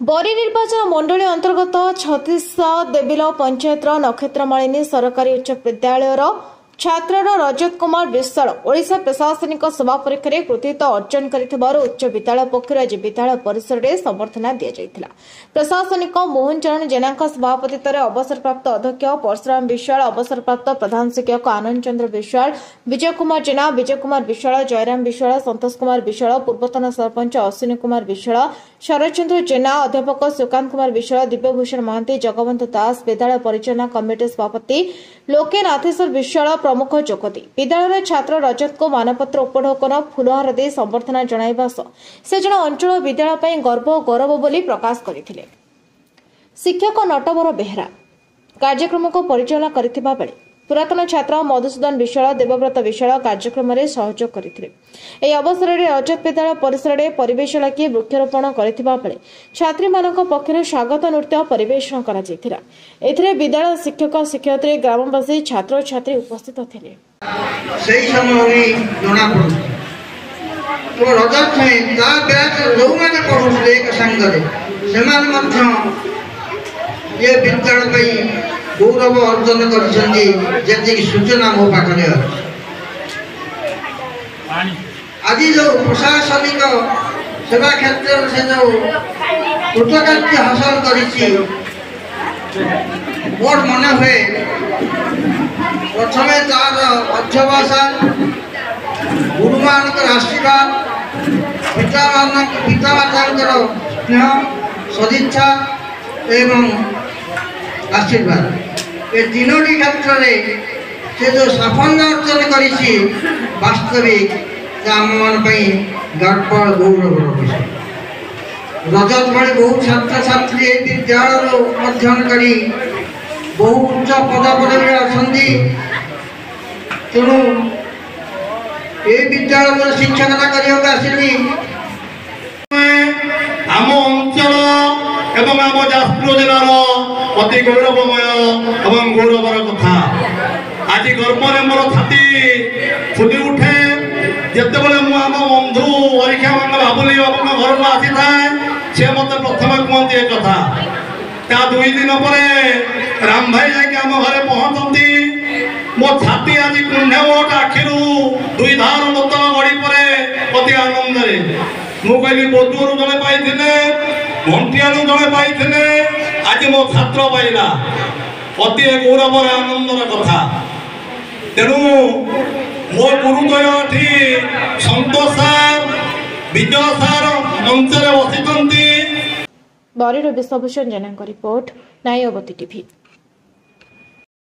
बरी निर्वाचन मंडली अंतर्गत 36 देविल पंचायतर नक्षत्रमालिनी सरकारी उच्च विद्यालय छात्र रजत कुमार विश्वाल ओडिशा प्रशासनिक सभा परीक्षा में कृतित्व अर्जन कर उच्च विद्यालय पक्षर आज विद्यालय परिसर में संबर्धना दि जाइथिला। प्रशासनिक मोहन चरण जेना सभापतित्व में अवसरप्राप्त अध्यक्ष परशुराम विश्वाल, अवसरप्राप्त प्रधान शिक्षक आनंद चंद्र विश्वाल, विजय कुमार जेना, विजय कुमार विश्वाल, जयराम विश्वाल, संतोष कुमार विश्वाल, पूर्वतन सरपंच अश्विनी कुमार विश्वाल, शरदचंद्र जेना, अध्यापक सुकांत कुमार विश्वाल, दिव्यभूषण महांती, जगवंत दास, विद्यालय परिचालना कमिटी सभापति लोकेनाथेश्वर विश्वाल प्रमुख जोगदी। विद्यालय छात्र रजत को मानपत्र उपढौकन फुलहार दे संबर्धना जणाइबा से जन अंचल विद्यालय गर्व और गौरव बोली प्रकाश करथिले। शिक्षक नटवर बेहरा कार्यक्रम को परिचालना करथिबा बेले पुरातन छात्र मधुसूदन विश्वाल, देवव्रत विश्वाल कार्यक्रम में सहयोग करथिले। एही अवसर में रजत विद्यालय परिसर में परिवेश लागी वृक्षरोपण करथिबा बेले छात्री मानक पक्षर स्वागत नृत्य परिवेषण करा जायथिला। एथिरे विद्यालय शिक्षक शिक्षयित्री ग्रामवासी छात्र छात्री उपस्थित थिले। सही समय जणा पड़ो तो रजत में ता बैच जो माने पढुले एक संगरे सेमान मध्य ये विद्यालय पई गौरव अर्जन कर सूचना मो पाखे आज जो प्रशासनिक सेवा क्षेत्र से जो कृतकार्य हासिल कर मोर मन हुए प्रथम तार अध्यवसा गुरुमान आशीर्वाद पितामाता स्नेह सदिच्छा एवं आशीर्वाद ये तीनोटी क्षेत्र में से जो साफल्य अर्जन करी वास्तविक आम मान गर्व गौरव विषय। रजत भाई बहु छात्र छात्री विद्यालय अध्ययन करी बहु उच्च पदपदवी अच्छी तेणु ये विद्यालय शिक्षकता करनी आम अंचल एवं आम जाजपुर जिलार अति गौरवमय एवं गौरवर कथा आज गर्व मोर छाती फुली उठे जिते बड़े आम बंधु परीक्षा बाबुली बाबू घर को आसी थाए सी मत प्रथम कहते एक कथा ता 2 दिन पर राम भाई जाके आम घरे पहुंचती मो छाती आज कुंडे मोट आखिर 2 धार मत गड़ी पर अति आनंद मु कहली बोधुर जड़े पाई घंटियाणु जड़े पाई आज मो छात्र पाइला अति गौरव आनंदर कथा। तेणु मो गुरुद्वय संतोष सार विजय सार मंच बसी बरी विश्वभूषण जेना रिपोर्ट नायवती टीवी।